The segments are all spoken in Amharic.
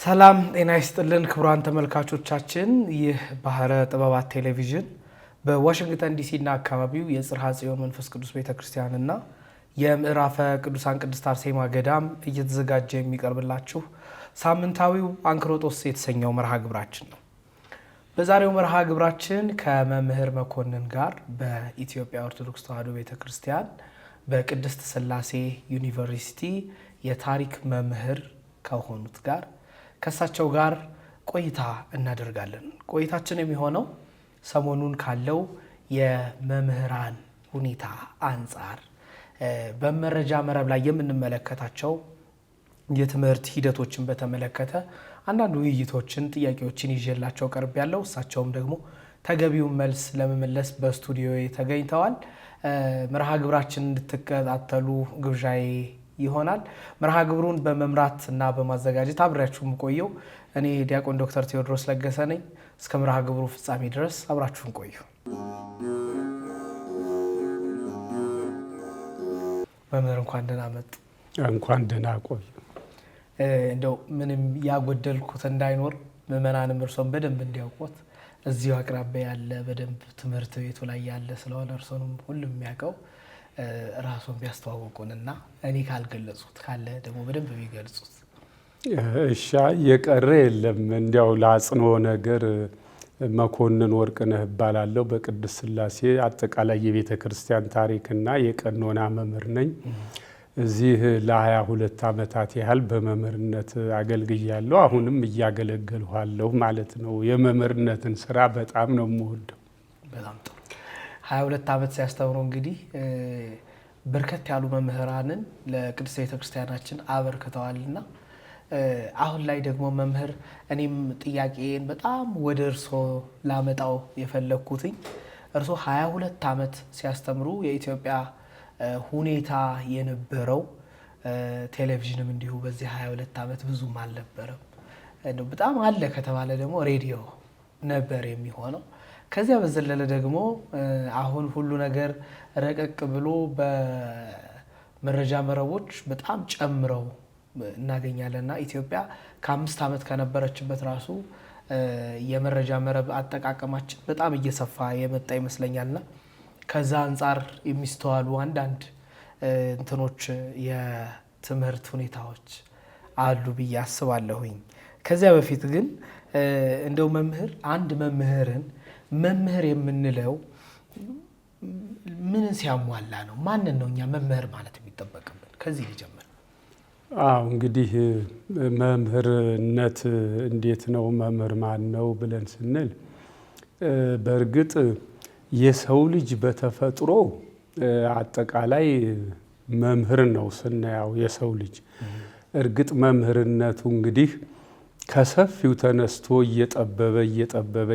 ሰላም ጤና ይስጥልን ክቡራን ተመልካቾቻችን፣ ይህ ባህረ ጥበባት ቴሌቪዥን በዋሽንግተን ዲሲ እና አካባቢው የጽርሐ ጽዮን መንፈስ ቅዱስ ቤተክርስቲያንና የምዕራፈ ቅዱሳን ቅድስት አርሴማ ገዳም እየተዘጋጀ የሚቀርብላችሁ ሳምንታዊው አንክሮጦስ የተሰኘው መርሃ ግብራችን ነው። በዛሬው መርሃ ግብራችን ከመምህር መኮንን ጋር በኢትዮጵያ ኦርቶዶክስ ተዋሕዶ ቤተክርስቲያን በቅድስት ሥላሴ ዩኒቨርሲቲ የታሪክ መምህር ከሆኑት ጋር ከሳቸው ጋር ቆይታ እናደርጋለን። ቆይታችን የሚሆነው ሰሞኑን ካለው የመምህራን ሁኔታ አንጻር በመረጃ መረብ ላይ የምንመለከታቸው የትምህርት ሂደቶችን በተመለከተ አንዳንድ ውይይቶችን፣ ጥያቄዎችን ይዤላቸው ቀርብ ያለው እሳቸውም ደግሞ ተገቢውን መልስ ለመመለስ በስቱዲዮ ተገኝተዋል። መርሃ ግብራችን እንድትከታተሉ ግብዣዬ ይሆናል። መርሃ ግብሩን በመምራት እና በማዘጋጀት አብራችሁ ቆየው እኔ ዲያቆን ዶክተር ቴዎድሮስ ለገሰ ነኝ። እስከ መርሃ ግብሩ ፍጻሜ ድረስ አብራችሁን ቆዩ። መምህር እንኳን ደህና መጡ። እንኳን ደህና ቆዩ። እንደው ምንም ያጎደልኩት እንዳይኖር ምዕመናንም እርሶን በደንብ እንዲያውቁት እዚሁ አቅራቢያ ያለ በደንብ ትምህርት ቤቱ ላይ ያለ ስለሆነ እርሶንም ሁሉም የሚያውቀው ራሱን ቢያስተዋውቁንና እኔ ካልገለጹት ካለ ደግሞ በደንብ ቢገልጹት። እሺ፣ የቀረ የለም። እንዲያው ለአጽንኦ ነገር መኮንን ወርቅነህ እባላለሁ። በቅድስት ሥላሴ አጠቃላይ የቤተ ክርስቲያን ታሪክና የቀኖና መምህር ነኝ። እዚህ ለ22 ዓመታት ያህል በመምህርነት አገልግያለሁ። አሁንም እያገለገልኋለሁ ማለት ነው። የመምህርነትን ስራ በጣም ነው የምወደው። በጣም ጥሩ። 22 ዓመት ሲያስተምሩ እንግዲህ በርከት ያሉ መምህራንን ለቅድስት ቤተክርስቲያናችን አበርክተዋልና አሁን ላይ ደግሞ መምህር እኔም ጥያቄን በጣም ወደ እርሶ ላመጣው የፈለግኩትኝ እርሶ 22 ዓመት ሲያስተምሩ የኢትዮጵያ ሁኔታ የነበረው ቴሌቪዥንም እንዲሁ በዚህ 22 ዓመት ብዙም አልነበረም። በጣም አለ ከተባለ ደግሞ ሬዲዮ ነበር የሚሆነው። ከዚያ በዘለለ ደግሞ አሁን ሁሉ ነገር ረቀቅ ብሎ በመረጃ መረቦች በጣም ጨምረው እናገኛለንና ኢትዮጵያ ከ5 ዓመት ከነበረችበት ራሱ የመረጃ መረብ አጠቃቀማችን በጣም እየሰፋ የመጣ ይመስለኛልና ከዛ አንጻር የሚስተዋሉ አንዳንድ እንትኖች የትምህርት ሁኔታዎች አሉ ብዬ አስባለሁኝ። ከዚያ በፊት ግን እንደው መምህር አንድ መምህር የምንለው ምን ሲያሟላ ነው? ማንን ነው እኛ መምህር ማለት የሚጠበቅብን? ከዚህ ሊጀምር። እንግዲህ መምህርነት እንዴት ነው? መምህር ማን ነው ብለን ስንል በእርግጥ የሰው ልጅ በተፈጥሮ አጠቃላይ መምህር ነው ስናየው የሰው ልጅ። እርግጥ መምህርነቱ እንግዲህ ከሰፊው ተነስቶ እየጠበበ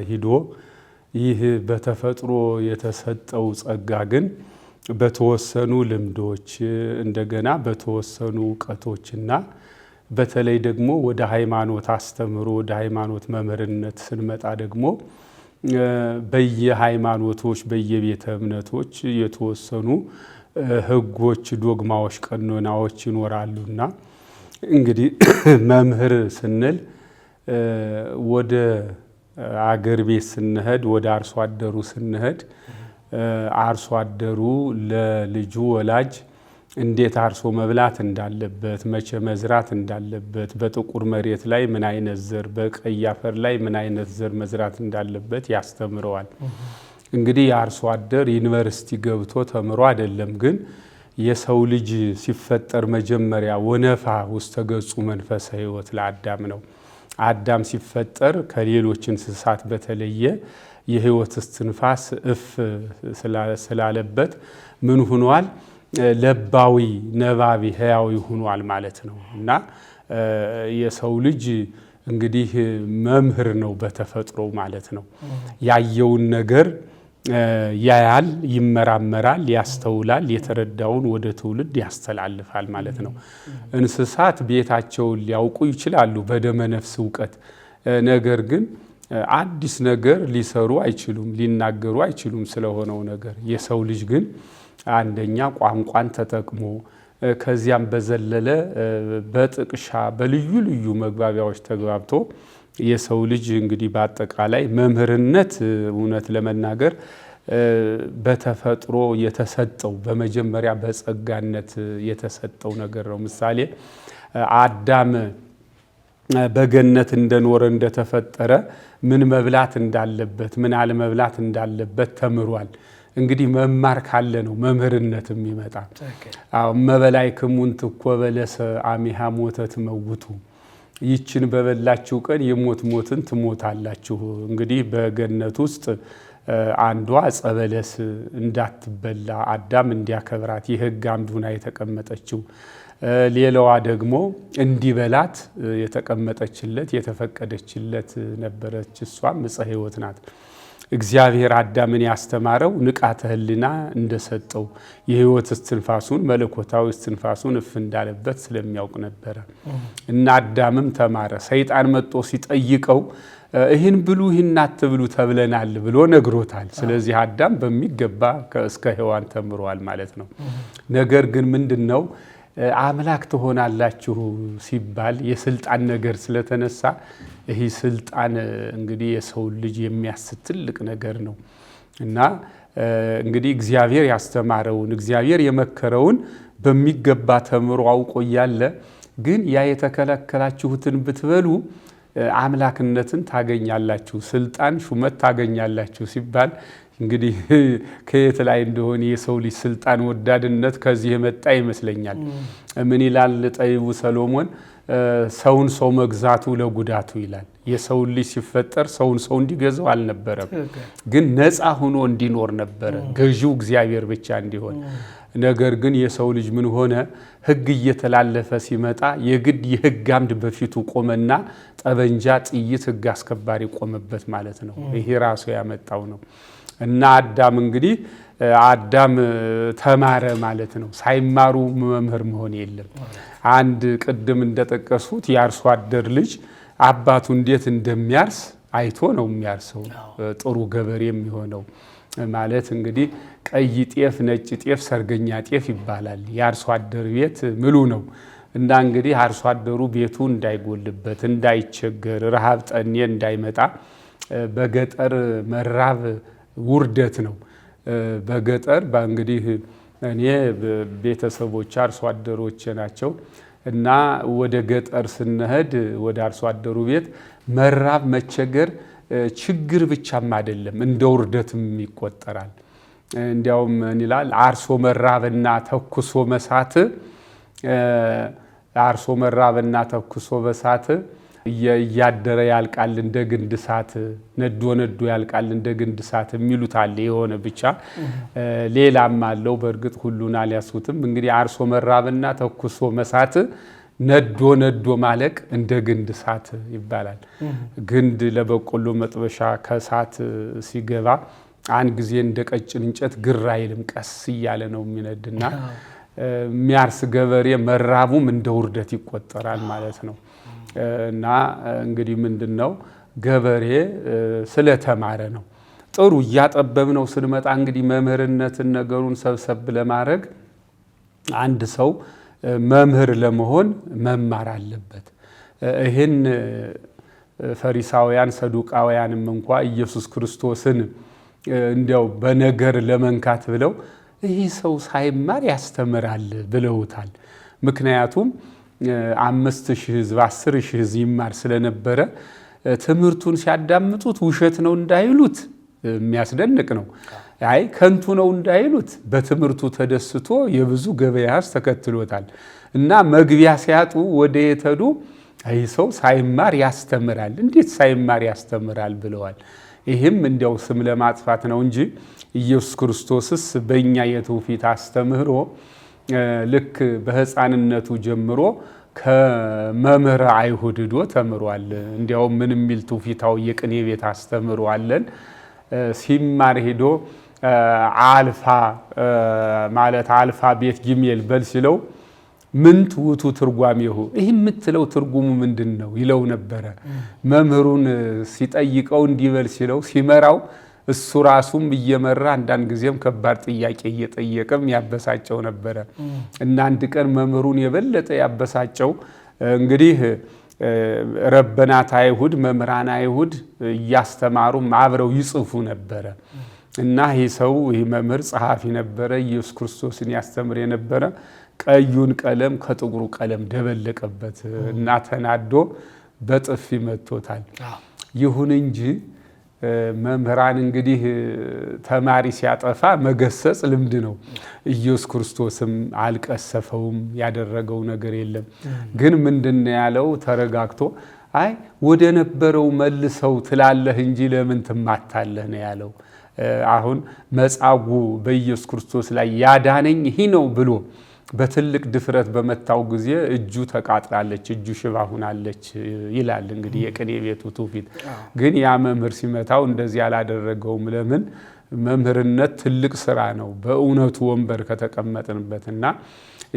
ሂዶ ይህ በተፈጥሮ የተሰጠው ጸጋ ግን በተወሰኑ ልምዶች እንደገና በተወሰኑ እውቀቶችና በተለይ ደግሞ ወደ ሃይማኖት አስተምሮ ወደ ሃይማኖት መምህርነት ስንመጣ ደግሞ በየሃይማኖቶች በየቤተ እምነቶች የተወሰኑ ሕጎች፣ ዶግማዎች፣ ቀኖናዎች ይኖራሉና እንግዲህ መምህር ስንል ወደ አገር ቤት ስንሄድ ወደ አርሶ አደሩ ስንሄድ አርሶ አደሩ ለልጁ ወላጅ እንዴት አርሶ መብላት እንዳለበት፣ መቼ መዝራት እንዳለበት፣ በጥቁር መሬት ላይ ምን አይነት ዘር፣ በቀይ አፈር ላይ ምን አይነት ዘር መዝራት እንዳለበት ያስተምረዋል። እንግዲህ የአርሶ አደር ዩኒቨርሲቲ ገብቶ ተምሮ አይደለም። ግን የሰው ልጅ ሲፈጠር መጀመሪያ ወነፋ ውስጥ ተገጹ መንፈሰ ሕይወት ለአዳም ነው። አዳም ሲፈጠር ከሌሎች እንስሳት በተለየ የሕይወት እስትንፋስ እፍ ስላለበት ምን ሆኗል? ለባዊ ነባቢ ሕያዊ ሆኗል ማለት ነው። እና የሰው ልጅ እንግዲህ መምህር ነው በተፈጥሮ ማለት ነው። ያየውን ነገር ያያል፣ ይመራመራል፣ ያስተውላል፣ የተረዳውን ወደ ትውልድ ያስተላልፋል ማለት ነው። እንስሳት ቤታቸውን ሊያውቁ ይችላሉ በደመ ነፍስ እውቀት። ነገር ግን አዲስ ነገር ሊሰሩ አይችሉም፣ ሊናገሩ አይችሉም ስለሆነው ነገር። የሰው ልጅ ግን አንደኛ ቋንቋን ተጠቅሞ ከዚያም በዘለለ በጥቅሻ በልዩ ልዩ መግባቢያዎች ተግባብቶ የሰው ልጅ እንግዲህ በአጠቃላይ መምህርነት እውነት ለመናገር በተፈጥሮ የተሰጠው በመጀመሪያ በጸጋነት የተሰጠው ነገር ነው። ምሳሌ አዳም በገነት እንደኖረ እንደተፈጠረ ምን መብላት እንዳለበት ምን አለመብላት እንዳለበት ተምሯል። እንግዲህ መማር ካለ ነው መምህርነት የሚመጣ። አዎ መበላይክሙን ትኮበለሰ አሚሃ ሞተ ትመውቱ፣ ይችን በበላችሁ ቀን የሞት ሞትን ትሞታላችሁ። እንግዲህ በገነት ውስጥ አንዷ ዕፀ በለስ እንዳትበላ አዳም እንዲያከብራት የሕግ አምድ ሆና የተቀመጠችው፣ ሌላዋ ደግሞ እንዲበላት የተቀመጠችለት የተፈቀደችለት ነበረች። እሷም ዕፀ ሕይወት ናት። እግዚአብሔር አዳምን ያስተማረው ንቃተ ሕሊና እንደሰጠው የሕይወት እስትንፋሱን መለኮታዊ እስትንፋሱን እፍ እንዳለበት ስለሚያውቅ ነበረ እና አዳምም ተማረ። ሰይጣን መጥቶ ሲጠይቀው ይህን ብሉ ይህን አትብሉ ተብለናል ብሎ ነግሮታል። ስለዚህ አዳም በሚገባ እስከ ሔዋን ተምሯል ማለት ነው። ነገር ግን ምንድነው አምላክ ትሆናላችሁ ሲባል የስልጣን ነገር ስለተነሳ ይህ ስልጣን እንግዲህ የሰው ልጅ የሚያስት ትልቅ ነገር ነው እና እንግዲህ እግዚአብሔር ያስተማረውን እግዚአብሔር የመከረውን በሚገባ ተምሮ አውቆ እያለ ግን ያ የተከለከላችሁትን ብትበሉ አምላክነትን ታገኛላችሁ፣ ስልጣን ሹመት ታገኛላችሁ ሲባል እንግዲህ ከየት ላይ እንደሆነ የሰው ልጅ ስልጣን ወዳድነት ከዚህ የመጣ ይመስለኛል። ምን ይላል ጠቢቡ ሰሎሞን? ሰውን ሰው መግዛቱ ለጉዳቱ ይላል። የሰው ልጅ ሲፈጠር ሰውን ሰው እንዲገዛው አልነበረም፣ ግን ነፃ ሆኖ እንዲኖር ነበረ፣ ገዢው እግዚአብሔር ብቻ እንዲሆን። ነገር ግን የሰው ልጅ ምን ሆነ? ሕግ እየተላለፈ ሲመጣ የግድ የሕግ አምድ በፊቱ ቆመና ጠበንጃ፣ ጥይት፣ ሕግ አስከባሪ ቆመበት ማለት ነው። ይሄ ራሱ ያመጣው ነው። እና አዳም እንግዲህ አዳም ተማረ ማለት ነው። ሳይማሩ መምህር መሆን የለም። አንድ ቅድም እንደጠቀሱት የአርሶ አደር ልጅ አባቱ እንዴት እንደሚያርስ አይቶ ነው የሚያርሰው ጥሩ ገበሬ የሚሆነው። ማለት እንግዲህ ቀይ ጤፍ፣ ነጭ ጤፍ፣ ሰርገኛ ጤፍ ይባላል። የአርሶ አደር ቤት ምሉ ነው እና እንግዲህ አርሶ አደሩ ቤቱ እንዳይጎልበት እንዳይቸገር፣ ረሃብ ጠኔ እንዳይመጣ በገጠር መራብ ውርደት ነው። በገጠር እንግዲህ እኔ ቤተሰቦች አርሶ አደሮች ናቸው እና ወደ ገጠር ስንሄድ ወደ አርሶ አደሩ ቤት መራብ መቸገር ችግር ብቻም አይደለም እንደ ውርደትም ይቆጠራል። እንዲያውም ይላል አርሶ መራብና ተኩሶ መሳት፣ አርሶ መራብና ተኩሶ በሳት እያደረ ያልቃል እንደ ግንድ እሳት፣ ነዶ ነዶ ያልቃል እንደ ግንድ እሳት የሚሉት አለ። የሆነ ብቻ ሌላም አለው። በእርግጥ ሁሉን አልያሱትም። እንግዲህ አርሶ መራብና ተኩሶ መሳት፣ ነዶ ነዶ ማለቅ እንደ ግንድ እሳት ይባላል። ግንድ ለበቆሎ መጥበሻ ከእሳት ሲገባ አንድ ጊዜ እንደ ቀጭን እንጨት ግራ አይልም፣ ቀስ እያለ ነው የሚነድና የሚያርስ ገበሬ መራቡም እንደ ውርደት ይቆጠራል ማለት ነው። እና እንግዲህ ምንድነው ገበሬ ስለተማረ ነው። ጥሩ እያጠበብነው ስንመጣ እንግዲህ መምህርነትን ነገሩን ሰብሰብ ለማድረግ አንድ ሰው መምህር ለመሆን መማር አለበት። ይህን ፈሪሳውያን ሰዱቃውያንም እንኳ ኢየሱስ ክርስቶስን እንዲያው በነገር ለመንካት ብለው ይህ ሰው ሳይማር ያስተምራል ብለውታል። ምክንያቱም 5,000 ሕዝብ 10,000 ሕዝብ ይማር ስለነበረ ትምህርቱን ሲያዳምጡት ውሸት ነው እንዳይሉት የሚያስደንቅ ነው። አይ ከንቱ ነው እንዳይሉት በትምህርቱ ተደስቶ የብዙ ገበያ ሕዝብ ተከትሎታል። እና መግቢያ ሲያጡ ወደ የተዱ አይ ሰው ሳይማር ያስተምራል፣ እንዴት ሳይማር ያስተምራል ብለዋል። ይህም እንዲያው ስም ለማጥፋት ነው እንጂ ኢየሱስ ክርስቶስስ በእኛ የትውፊት አስተምህሮ ልክ በሕፃንነቱ ጀምሮ ከመምህረ አይሁድ ሄዶ ተምሯል። እንዲያውም ምን የሚል ትውፊታዊ የቅኔ ቤት አስተምሮ አለን። ሲማር ሄዶ አልፋ ማለት አልፋ ቤት ጊሜል በል ሲለው ምንት ውቱ ትርጓሜሁ፣ ይህ የምትለው ትርጉሙ ምንድን ነው ይለው ነበረ። መምህሩን ሲጠይቀው እንዲበል ሲለው ሲመራው እሱ ራሱም እየመራ አንዳንድ ጊዜም ከባድ ጥያቄ እየጠየቀም ያበሳጨው ነበረ እና አንድ ቀን መምህሩን የበለጠ ያበሳጨው እንግዲህ ረበናት አይሁድ መምህራን አይሁድ እያስተማሩ አብረው ይጽፉ ነበረ እና ይህ ሰው ይህ መምህር ጸሐፊ ነበረ ኢየሱስ ክርስቶስን ያስተምር የነበረ ቀዩን ቀለም ከጥቁሩ ቀለም ደበለቀበት እና ተናዶ በጥፊ መቶታል ይሁን እንጂ መምህራን እንግዲህ ተማሪ ሲያጠፋ መገሰጽ ልምድ ነው ኢየሱስ ክርስቶስም አልቀሰፈውም ያደረገው ነገር የለም ግን ምንድነው ያለው ተረጋግቶ አይ ወደ ነበረው መልሰው ትላለህ እንጂ ለምን ትማታለህ ነው ያለው አሁን መጻጉ በኢየሱስ ክርስቶስ ላይ ያዳነኝ ይህ ነው ብሎ በትልቅ ድፍረት በመታው ጊዜ እጁ ተቃጥላለች እጁ ሽባ ሆናለች ይላል እንግዲህ የቅኔ ቤቱ ትውፊት ግን ያ መምህር ሲመታው እንደዚህ ያላደረገውም ለምን መምህርነት ትልቅ ስራ ነው በእውነቱ ወንበር ከተቀመጥንበትና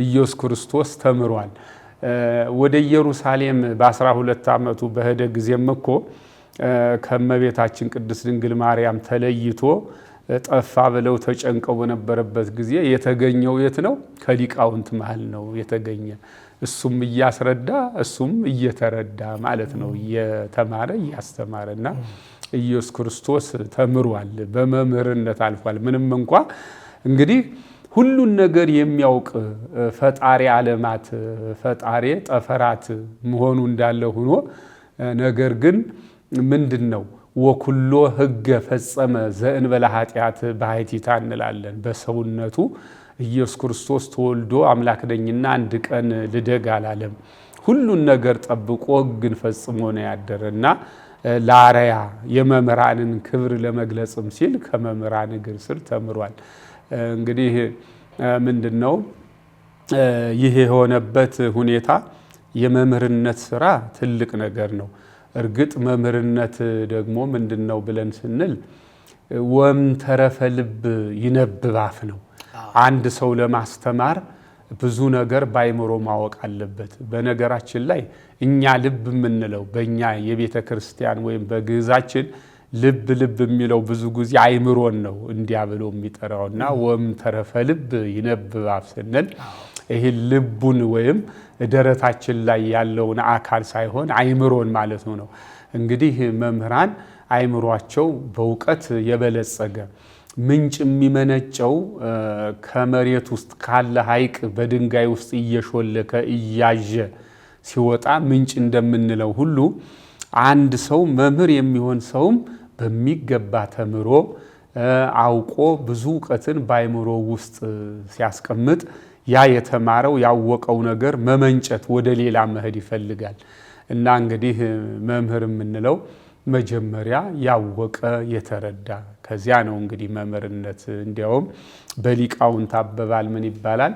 ኢየሱስ ክርስቶስ ተምሯል ወደ ኢየሩሳሌም በ12 ዓመቱ በሄደ ጊዜም እኮ ከመቤታችን ቅድስት ድንግል ማርያም ተለይቶ ጠፋ ብለው ተጨንቀው በነበረበት ጊዜ የተገኘው የት ነው ከሊቃውንት መሃል ነው የተገኘ እሱም እያስረዳ እሱም እየተረዳ ማለት ነው እየተማረ እያስተማረና ኢየሱስ ክርስቶስ ተምሯል በመምህርነት አልፏል ምንም እንኳን እንግዲህ ሁሉን ነገር የሚያውቅ ፈጣሪ ዓለማት ፈጣሪ ጠፈራት መሆኑ እንዳለ ሆኖ ነገር ግን ምንድነው ወኩሎ ህገ ፈጸመ ዘእንበለ ኃጢአት በኃይቲታ እንላለን በሰውነቱ ኢየሱስ ክርስቶስ ተወልዶ አምላክ ነኝና አንድ ቀን ልደግ አላለም ሁሉን ነገር ጠብቆ ግን ፈጽሞ ነው ያደረና ለአርያ የመምህራንን ክብር ለመግለጽም ሲል ከመምህራን እግር ስር ተምሯል እንግዲህ ምንድነው ይሄ የሆነበት ሁኔታ የመምህርነት ስራ ትልቅ ነገር ነው እርግጥ መምህርነት ደግሞ ምንድነው ብለን ስንል ወም ተረፈ ልብ ይነብባፍ ነው አንድ ሰው ለማስተማር ብዙ ነገር ባይምሮ ማወቅ አለበት በነገራችን ላይ እኛ ልብ ምንለው በእኛ የቤተ ክርስቲያን ወይም በግዕዛችን ልብ የሚለው ብዙ ጊዜ አይምሮን ነው እንዲያብለው የሚጠራውና ወም ተረፈ ልብ ይነብባፍ ስንል ይሄ ልቡን ወይም ደረታችን ላይ ያለውን አካል ሳይሆን አይምሮን ማለት ነው እንግዲህ መምህራን አይምሮአቸው በእውቀት የበለጸገ ምንጭ የሚመነጨው ከመሬት ውስጥ ካለ ሐይቅ በድንጋይ ውስጥ እየሾለከ እያየ ሲወጣ ምንጭ እንደምንለው ሁሉ አንድ ሰው መምህር የሚሆን ሰውም በሚገባ ተምሮ አውቆ ብዙ ዕውቀትን ባይምሮ ውስጥ ሲያስቀምጥ ያ የተማረው ያወቀው ነገር መመንጨት ወደ ሌላ መሄድ ይፈልጋል እና እንግዲህ መምህር የምንለው መጀመሪያ ያወቀ የተረዳ ከዚያ ነው እንግዲህ መምህርነት እንዲያውም በሊቃውንት አበባል ምን ይባላል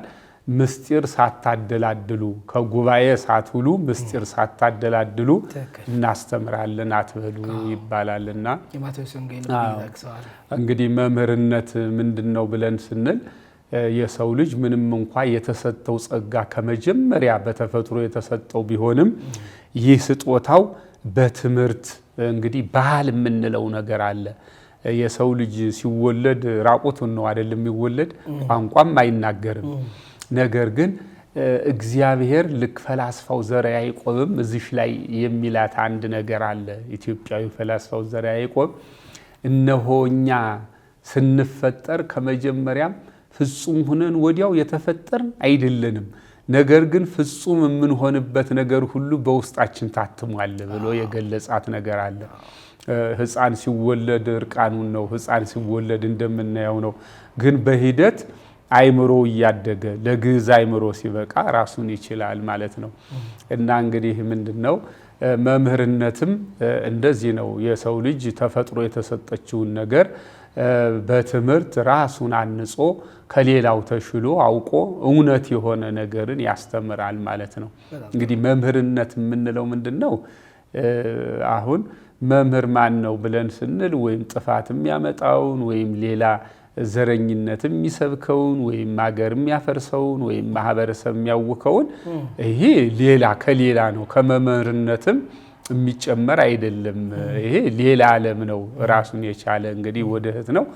ምስጢር ሳታደላድሉ ከጉባኤ ሳትውሉ ምስጢር ሳታደላድሉ እናስተምራለን አትበሉ ይባላልና የማቴዎስ ወንጌል ይጠቅሳል እንግዲህ መምህርነት ምንድነው ብለን ስንል የሰው ልጅ ምንም እንኳን የተሰጠው ጸጋ ከመጀመሪያ በተፈጥሮ የተሰጠው ቢሆንም ይህ ስጦታው በትምህርት እንግዲህ ባህል የምንለው ነገር አለ የሰው ልጅ ሲወለድ ራቁቱን ነው አይደለም የሚወለድ ቋንቋም አይናገርም ነገር ግን እግዚአብሔር ልክ ፈላስፋው ዘርዓ ያዕቆብም እዚህ ላይ የሚላት አንድ ነገር አለ ኢትዮጵያዊ ፈላስፋው ዘርዓ ያዕቆብ እነሆኛ ስንፈጠር ከመጀመሪያም ፍጹም ሆነን ወዲያው የተፈጠርን አይደለንም ነገር ግን ፍጹም የምንሆንበት ነገር ሁሉ በውስጣችን ታትሟል ብሎ የገለጻት ነገር አለ ሕፃን ሲወለድ እርቃኑን ነው ሕፃን ሲወለድ እንደምናየው ነው ግን በሂደት አይምሮ ያደገ ለግዕዝ አይምሮ ሲበቃ ራሱን ይችላል ማለት ነው እና እንግዲህ ምንድነው መምህርነትም እንደዚህ ነው የሰው ልጅ ተፈጥሮ የተሰጠችውን ነገር በትምህርት ራሱን አንጾ ከሌላው ተሽሎ አውቆ እውነት የሆነ ነገርን ያስተምራል ማለት ነው እንግዲህ መምህርነት የምንለው ምንድነው አሁን መምህር ማን ነው ብለን ስንል ወይም ጥፋት የሚያመጣውን ወይም ሌላ ዘረኝነት የሚሰብከውን ወይም ሀገር የሚያፈርሰውን ወይም ማህበረሰብ የሚያውከውን ይሄ ሌላ ከሌላ ነው ከመምህርነትም የሚጨመር አይደለም። ይሄ ሌላ ዓለም ነው ራሱን የቻለ እንግዲህ ወደ እህት ነው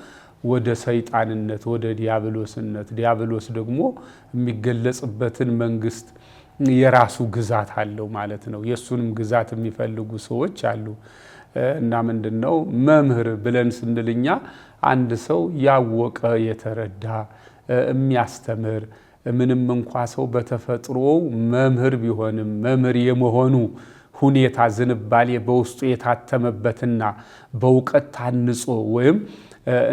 ወደ ሰይጣንነት ወደ ዲያብሎስነት ዲያብሎስ ደግሞ የሚገለጽበትን መንግስት የራሱ ግዛት አለው ማለት ነው። የሱንም ግዛት የሚፈልጉ ሰዎች አሉ እና ምንድነው መምህር ብለን ስንልኛ አንድ ሰው ያወቀ የተረዳ የሚያስተምር ምንም እንኳ ሰው በተፈጥሮው መምህር ቢሆንም መምህር የመሆኑ ሁኔታ ዝንባሌ በውስጡ የታተመበትና በእውቀት ታንጾ ወይም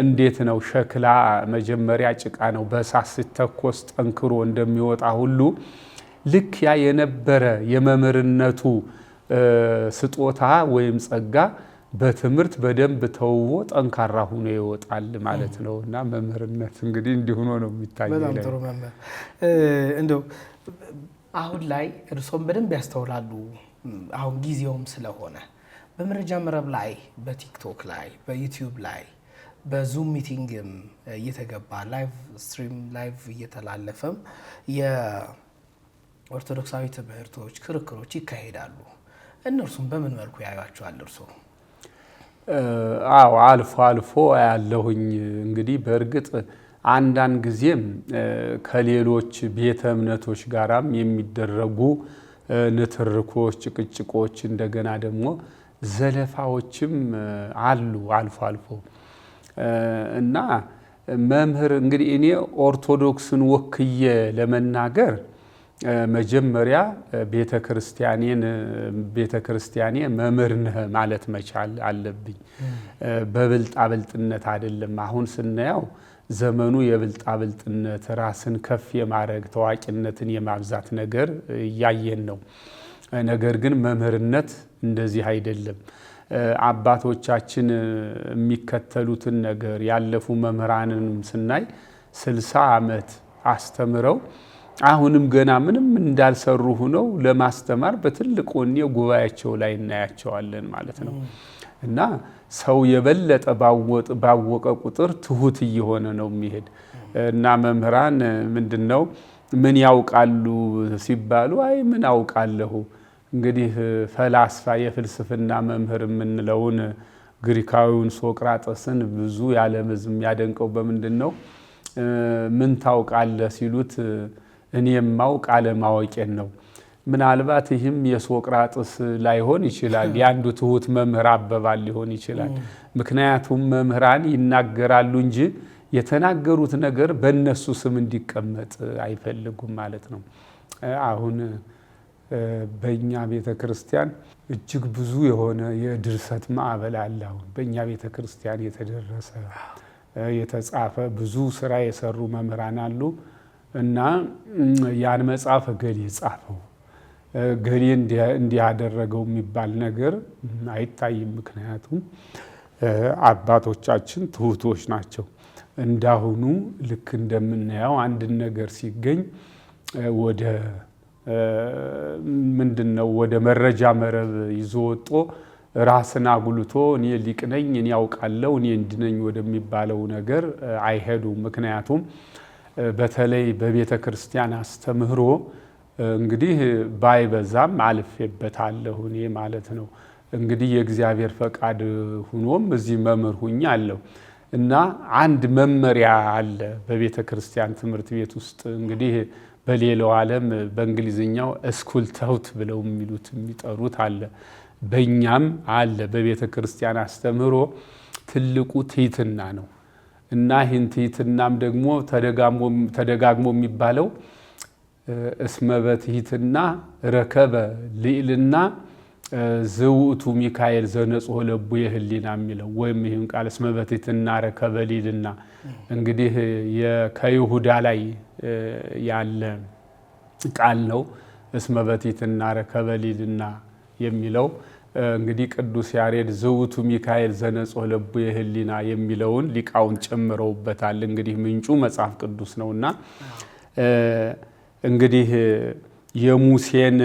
እንዴት ነው ሸክላ መጀመሪያ ጭቃ ነው በእሳት ሲተኮስ ጠንክሮ እንደሚወጣ ሁሉ ልክ ያ የነበረ የመምህርነቱ ስጦታ ወይም ጸጋ በትምህርት በደንብ ተውቦ ጠንካራ ሆኖ ይወጣል ማለት ነው። እና መምህርነት እንግዲህ እንዲህ ሆኖ ነው የሚታየው። በጣም ጥሩ መምህር። እንደው አሁን ላይ እርሶም በደንብ ያስተውላሉ። አሁን ጊዜውም ስለሆነ በመረጃ መረብ ላይ በቲክቶክ ላይ በዩቲዩብ ላይ በዙም ሚቲንግም እየተገባ ላይቭ ስትሪም ላይቭ እየተላለፈም የኦርቶዶክሳዊ ትምህርቶች ክርክሮች ይካሄዳሉ። እነርሱም በምን መልኩ ያዩዋቸዋል እርሶ? አዎ አልፎ አልፎ ያለሁኝ እንግዲህ በእርግጥ አንዳንድ ጊዜም ከሌሎች ቤተ እምነቶች ጋራም የሚደረጉ ንትርኮች፣ ጭቅጭቆች እንደገና ደግሞ ዘለፋዎችም አሉ አልፎ አልፎ እና መምህር እንግዲህ እኔ ኦርቶዶክስን ወክዬ ለመናገር መጀመሪያ ቤተክርስቲያኔ መምህር ነህ ማለት መቻል አለብኝ። በብልጣብልጥነት አይደለም። አሁን ስናየው ዘመኑ የብልጣብልጥነት ራስን ከፍ የማድረግ ታዋቂነትን የማብዛት ነገር እያየን ነው። ነገር ግን መምህርነት እንደዚህ አይደለም። አባቶቻችን የሚከተሉትን ነገር ያለፉ መምህራንን ስናይ 60 ዓመት አስተምረው አሁንም ገና ምንም እንዳልሰሩ ሆነው ለማስተማር በትልቅ ወኔ ጉባኤያቸው ላይ እናያቸዋለን ማለት ነው። እና ሰው የበለጠ ባወቀ ቁጥር ትሁት እየሆነ ነው የሚሄድ እና መምህራን ምንድነው ምን ያውቃሉ ሲባሉ አይ ምን አውቃለሁ እንግዲህ ፈላስፋ የፍልስፍና መምህር የምንለውን ግሪካዊውን ሶቅራጥስን ብዙ ያለም ሕዝብ ያደንቀው በምንድነው ምን ታውቃለህ ሲሉት እኔ የማውቅ አለማወቄን ነው። ምናልባት ይህም የሶቅራጥስ ላይሆን ይችላል፣ ያንዱ ትሁት መምህር አበባል ሊሆን ይችላል። ምክንያቱም መምህራን ይናገራሉ እንጂ የተናገሩት ነገር በእነሱ ስም እንዲቀመጥ አይፈልጉም ማለት ነው። አሁን በእኛ ቤተ ክርስቲያን እጅግ ብዙ የሆነ የድርሰት ማዕበል አለ። አሁን በእኛ ቤተ ክርስቲያን የተደረሰ የተጻፈ ብዙ ስራ የሰሩ መምህራን አሉ እና ያን መጽሐፍ ገሌ ጻፈው ገሌ እንዲያደረገው የሚባል ነገር አይታይም። ምክንያቱም አባቶቻችን ትሁቶች ናቸው። እንዳሁኑ ልክ እንደምናየው አንድ ነገር ሲገኝ ወደ ምንድነው ወደ መረጃ መረብ ይዞ ወጦ ራስን አጉልቶ እኔ ሊቅ ነኝ እኔ ያውቃለሁ እኔ እንድነኝ ወደሚባለው ነገር አይሄዱም። ምክንያቱም በተለይ በቤተ ክርስቲያን አስተምህሮ እንግዲህ ባይበዛም አልፌበታለሁ እኔ ማለት ነው። እንግዲህ የእግዚአብሔር ፈቃድ ሆኖም እዚህ መምህር ሁኛለሁ እና አንድ መመሪያ አለ በቤተ ክርስቲያን ትምህርት ቤት ውስጥ እንግዲህ በሌላው ዓለም በእንግሊዝኛው ስኩል ተውት ብለው የሚሉት የሚጠሩት አለ። በእኛም አለ በቤተ ክርስቲያን አስተምህሮ ትልቁ ትሕትና ነው እና ይህን ትሕትናም ደግሞ ተደጋግሞ የሚባለው እስመ በትሕትና ረከበ ልዕልና ዘውእቱ ሚካኤል ዘነጽሖ ለቡ የህሊና የሚለው ወይም ይህን ቃል እስመ በትሕትና ረከበ ልዕልና እንግዲህ ከይሁዳ ላይ ያለ ቃል ነው። እስመ በትሕትና ረከበ ልዕልና የሚለው እንግዲህ ቅዱስ ያሬድ ዘውቱ ሚካኤል ዘነጽሖ ለቡ የህሊና የሚለውን ሊቃውን ጨምረውበታል። እንግዲህ ምንጩ መጽሐፍ ቅዱስ ነውና እንግዲህ የሙሴን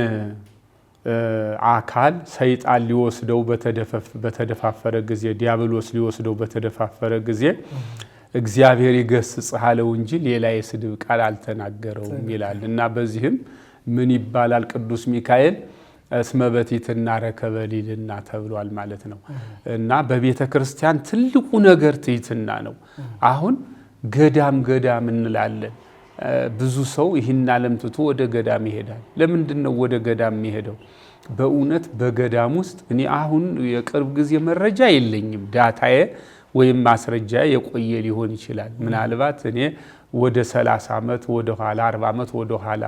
አካል ሰይጣን ሊወስደው በተደፋፈረ ጊዜ ዲያብሎስ ሊወስደው በተደፋፈረ ጊዜ እግዚአብሔር ይገስጽህ አለው እንጂ ሌላ የስድብ ቃል አልተናገረውም ይላል እና በዚህም ምን ይባላል? ቅዱስ ሚካኤል እስመ በቲትና ረከበ ሊልና ተብሏል ማለት ነው። እና በቤተ ክርስቲያን ትልቁ ነገር ትሕትና ነው። አሁን ገዳም እንላለን። ብዙ ሰው ይህን ዓለም ትቶ ወደ ገዳም ይሄዳል። ለምንድን ነው ወደ ገዳም የሚሄደው? በእውነት በገዳም ውስጥ እኔ አሁን የቅርብ ጊዜ መረጃ የለኝም፣ ዳታዬ ወይም ማስረጃ የቆየ ሊሆን ይችላል። ምናልባት እኔ ወደ 30 ዓመት ወደ ኋላ 40 ዓመት ወደ ኋላ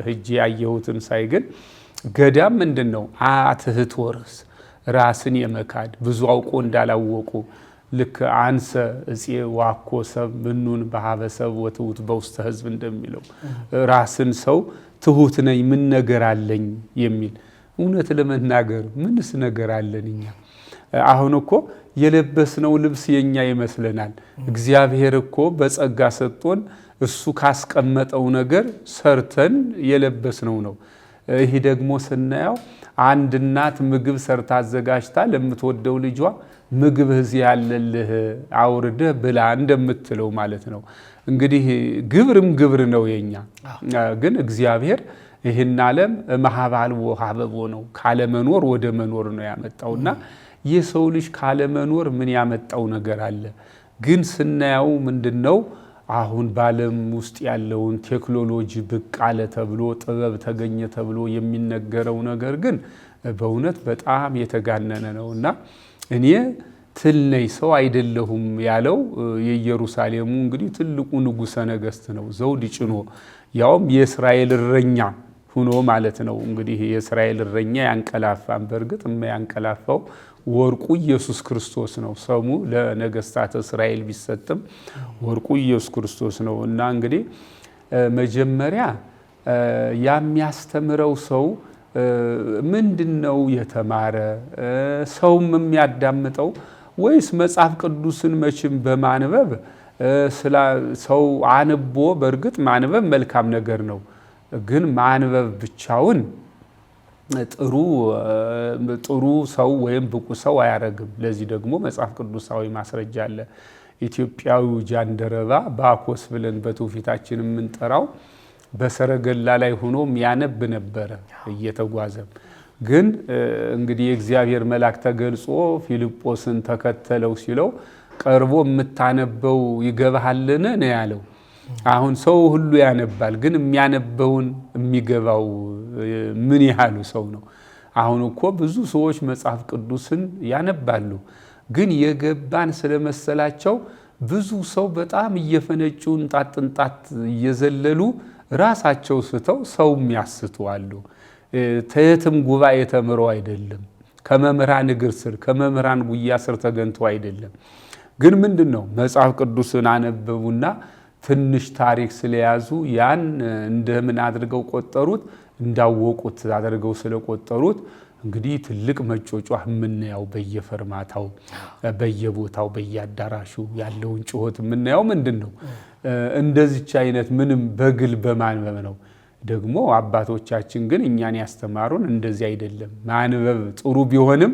ሄጄ ያየሁትን ሳይ ግን ገዳም ምንድነው? አትህት ወርስ ራስን የመካድ ብዙ አውቆ እንዳላወቁ ልክ አንሰ እፄ ዋኮ ሰብ ምኑን በሀበሰብ ወትሁት በውስተ ሕዝብ እንደሚለው ራስን ሰው ትሁት ነኝ ምን ነገር አለኝ የሚል እውነት ለመናገር ምንስ ነገር አለን እኛ? አሁን እኮ የለበስነው ልብስ የኛ ይመስለናል። እግዚአብሔር እኮ በጸጋ ሰጥቶን እሱ ካስቀመጠው ነገር ሰርተን የለበስነው ነው። ይሄ ደግሞ ስናየው አንድ እናት ምግብ ሰርታ አዘጋጅታ ለምትወደው ልጇ ምግብ እዚህ ያለልህ አውርደህ ብላ እንደምትለው ማለት ነው። እንግዲህ ግብር ነው የኛ። ግን እግዚአብሔር ይህን ዓለም መሃባልቦ ሀበቦ ነው፣ ካለመኖር ወደ መኖር ነው ያመጣውና የሰው ልጅ ካለመኖር ምን ያመጣው ነገር አለ? ግን ስናየው ምንድነው አሁን በዓለም ውስጥ ያለውን ቴክኖሎጂ ብቅ አለ ተብሎ ጥበብ ተገኘ ተብሎ የሚነገረው ነገር ግን በእውነት በጣም የተጋነነ ነውና እኔ ትል ነኝ ሰው አይደለሁም ያለው የኢየሩሳሌሙ እንግዲህ ትልቁ ንጉሠ ነገሥት ነው። ዘውድ ጭኖ ያውም የእስራኤል እረኛ ሆኖ ማለት ነው። እንግዲህ የእስራኤል እረኛ ያንቀላፋም፣ በእርግጥ ያንቀላፋው ወርቁ ኢየሱስ ክርስቶስ ነው። ስሙ ለነገስታት እስራኤል ቢሰጥም ወርቁ ኢየሱስ ክርስቶስ ነው። እና እንግዲህ መጀመሪያ የሚያስተምረው ሰው ምንድነው የተማረ ሰውም የሚያዳምጠው ወይስ መጽሐፍ ቅዱስን መቼም በማንበብ ሰው አንቦ በእርግጥ ማንበብ መልካም ነገር ነው። ግን ማንበብ ብቻውን ጥሩ ሰው ወይም ብቁ ሰው አያረግም። ለዚህ ደግሞ መጽሐፍ ቅዱሳዊ ማስረጃ አለ። ኢትዮጵያዊው ጃንደረባ ባኮስ ብለን በትውፊታችን የምንጠራው በሰረገላ ላይ ሆኖ ያነብ ነበረ እየተጓዘም። ግን እንግዲህ የእግዚአብሔር መልአክ ተገልጾ ፊልጶስን ተከተለው ሲለው ቀርቦ የምታነበው ይገባሃልን ነው ያለው። አሁን ሰው ሁሉ ያነባል፣ ግን የሚያነበውን የሚገባው ምን ያህሉ ሰው ነው? አሁን እኮ ብዙ ሰዎች መጽሐፍ ቅዱስን ያነባሉ፣ ግን የገባን ስለመሰላቸው ብዙ ሰው በጣም እየፈነጩ እንጣት እየዘለሉ ራሳቸው ስተው ሰው የሚያስቱ አሉ። ተየትም ጉባኤ ተምረው አይደለም፣ ከመምህራን እግር ስር ከመምህራን ጉያ ስር ተገንተው አይደለም። ግን ምንድነው መጽሐፍ ቅዱስን አነበቡና ትንሽ ታሪክ ስለያዙ ያን እንደምን አድርገው ቆጠሩት፣ እንዳወቁት አድርገው ስለቆጠሩት እንግዲህ ትልቅ መጮጫህ የምናየው በየፈርማታው በየቦታው በየአዳራሹ ያለውን ጩኸት የምናየው ምንድነው? እንደዚች አይነት ምንም በግል በማንበብ ነው። ደግሞ አባቶቻችን ግን እኛን ያስተማሩን እንደዚህ አይደለም። ማንበብ ጥሩ ቢሆንም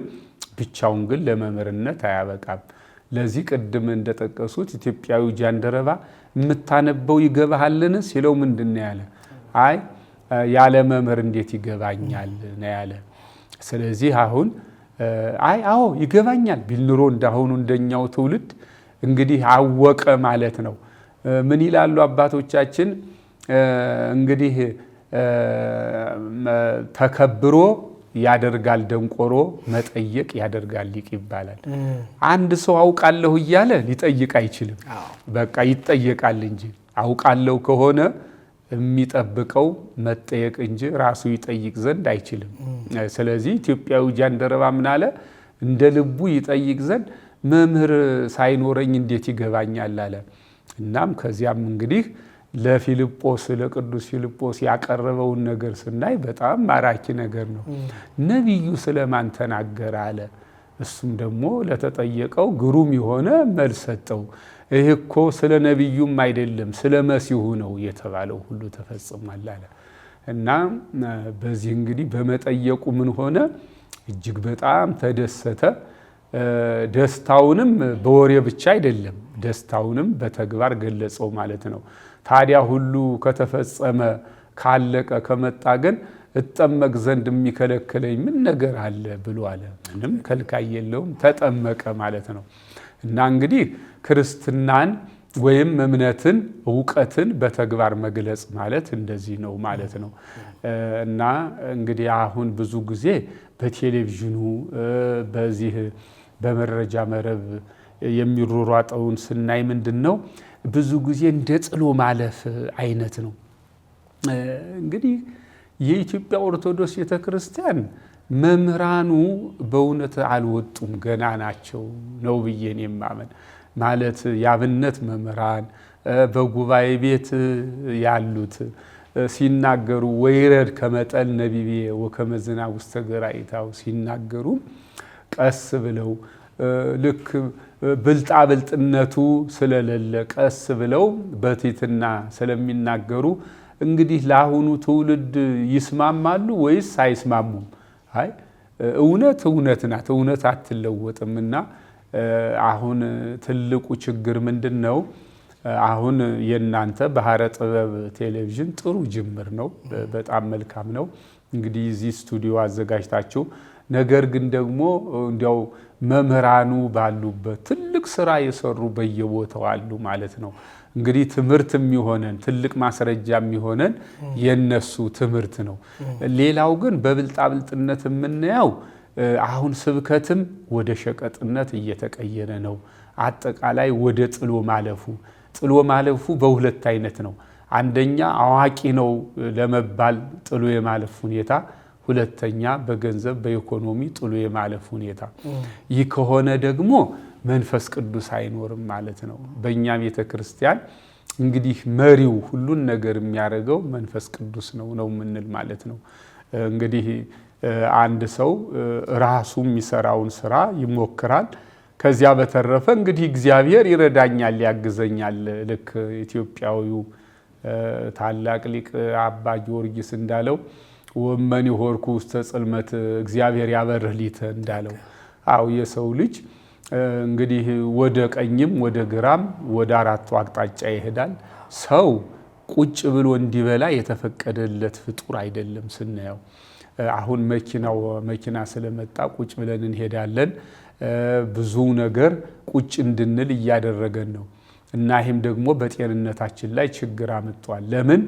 ብቻውን ግን ለመምህርነት አያበቃም። ለዚህ ቅድም እንደጠቀሱት ኢትዮጵያዊ ጃንደረባ የምታነበው ይገባሃልን ሲለው ምንድነው ያለ? አይ ያለ መምህር እንዴት ይገባኛል ነው ያለ። ስለዚህ አሁን አዎ ይገባኛል ቢል ኑሮ እንዳሁኑ እንደኛው ትውልድ እንግዲህ አወቀ ማለት ነው። ምን ይላሉ አባቶቻችን? እንግዲህ ተከብሮ ያደርጋል ደንቆሮ፣ መጠየቅ ያደርጋል ሊቅ ይባላል። አንድ ሰው አውቃለሁ እያለ ሊጠይቅ አይችልም። በቃ ይጠየቃል እንጂ አውቃለሁ ከሆነ የሚጠብቀው መጠየቅ እንጂ ራሱ ይጠይቅ ዘንድ አይችልም። ስለዚህ ኢትዮጵያዊ ጃንደረባ ምን አለ? እንደ ልቡ ይጠይቅ ዘንድ መምህር ሳይኖረኝ እንዴት ይገባኛል አለ። እናም ከዚያም እንግዲህ ለፊልጶስ ለቅዱስ ፊልጶስ ያቀረበውን ነገር ስናይ በጣም ማራኪ ነገር ነው። ነቢዩ ስለማን ተናገረ አለ። እሱም ደግሞ ለተጠየቀው ግሩም የሆነ መልስ ሰጠው። ይህ እኮ ስለ ነቢዩም አይደለም ስለ መሲሁ ነው የተባለው ሁሉ ተፈጽሟል አለ። እና በዚህ እንግዲህ በመጠየቁ ምን ሆነ? እጅግ በጣም ተደሰተ። ደስታውንም በወሬ ብቻ አይደለም፣ ደስታውንም በተግባር ገለጸው ማለት ነው። ታዲያ ሁሉ ከተፈጸመ ካለቀ ከመጣ ግን እጠመቅ ዘንድ የሚከለክለኝ ምን ነገር አለ ብሎ አለ። ምንም ከልካይ የለውም፣ ተጠመቀ ማለት ነው። እና እንግዲህ ክርስትናን ወይም እምነትን እውቀትን በተግባር መግለጽ ማለት እንደዚህ ነው ማለት ነው። እና እንግዲህ አሁን ብዙ ጊዜ በቴሌቪዥኑ በዚህ በመረጃ መረብ የሚሯሯጠውን ስናይ ምንድነው ብዙ ጊዜ እንደ ጥሎ ማለፍ አይነት ነው። እንግዲህ የኢትዮጵያ ኦርቶዶክስ ቤተክርስቲያን መምህራኑ በእውነት አልወጡም፣ ገና ናቸው ነው ብዬን የማመን ማለት የአብነት መምህራን በጉባኤ ቤት ያሉት ሲናገሩ ወይረድ ከመጠል ነቢቤ ወከመ ዝናብ ውስተ ገራኢታው ሲናገሩ ቀስ ብለው ልክ ብልጣብልጥነቱ ስለሌለ ቀስ ብለው በትሕትና ስለሚናገሩ እንግዲህ ለአሁኑ ትውልድ ይስማማሉ ወይስ አይስማሙም? አይ እውነት እውነት ናት፣ እውነት አትለወጥምና አሁን ትልቁ ችግር ምንድነው? አሁን የናንተ ባህረ ጥበብ ቴሌቪዥን ጥሩ ጅምር ነው፣ በጣም መልካም ነው። እንግዲህ እዚህ ስቱዲዮ አዘጋጅታችሁ ነገር ግን ደግሞ እንዲያው መምህራኑ ባሉበት ትልቅ ስራ የሰሩ በየቦታው አሉ ማለት ነው። እንግዲህ ትምህርት የሚሆነን ትልቅ ማስረጃ የሚሆነን የነሱ ትምህርት ነው። ሌላው ግን በብልጣብልጥነት የምናየው አሁን ስብከትም ወደ ሸቀጥነት እየተቀየረ ነው። አጠቃላይ ወደ ጥሎ ማለፉ በሁለት አይነት ነው። አንደኛ አዋቂ ነው ለመባል ጥሎ የማለፍ ሁኔታ፣ ሁለተኛ በገንዘብ በኢኮኖሚ ጥሎ የማለፍ ሁኔታ። ይህ ከሆነ ደግሞ መንፈስ ቅዱስ አይኖርም ማለት ነው። በእኛ ቤተ ክርስቲያን እንግዲህ መሪው ሁሉን ነገር የሚያደርገው መንፈስ ቅዱስ ነው የምንል ማለት ነው። እንግዲህ አንድ ሰው ራሱ የሚሰራውን ስራ ይሞክራል። ከዚያ በተረፈ እንግዲህ እግዚአብሔር ይረዳኛል፣ ያግዘኛል። ልክ ኢትዮጵያዊው ታላቅ ሊቅ አባ ጊዮርጊስ እንዳለው ወመን ይሆርኩ ውስተ ጽልመት እግዚአብሔር ያበርህ ሊተ እንዳለው። አው የሰው ልጅ እንግዲህ ወደ ቀኝም ወደ ግራም ወደ አራቱ አቅጣጫ ይሄዳል። ሰው ቁጭ ብሎ እንዲበላ የተፈቀደለት ፍጡር አይደለም። ስናየው አሁን መኪና ስለመጣ ቁጭ ብለን እንሄዳለን። ብዙ ነገር ቁጭ እንድንል እያደረገን ነው እና ይህም ደግሞ በጤንነታችን ላይ ችግር አመጣል። ለምን?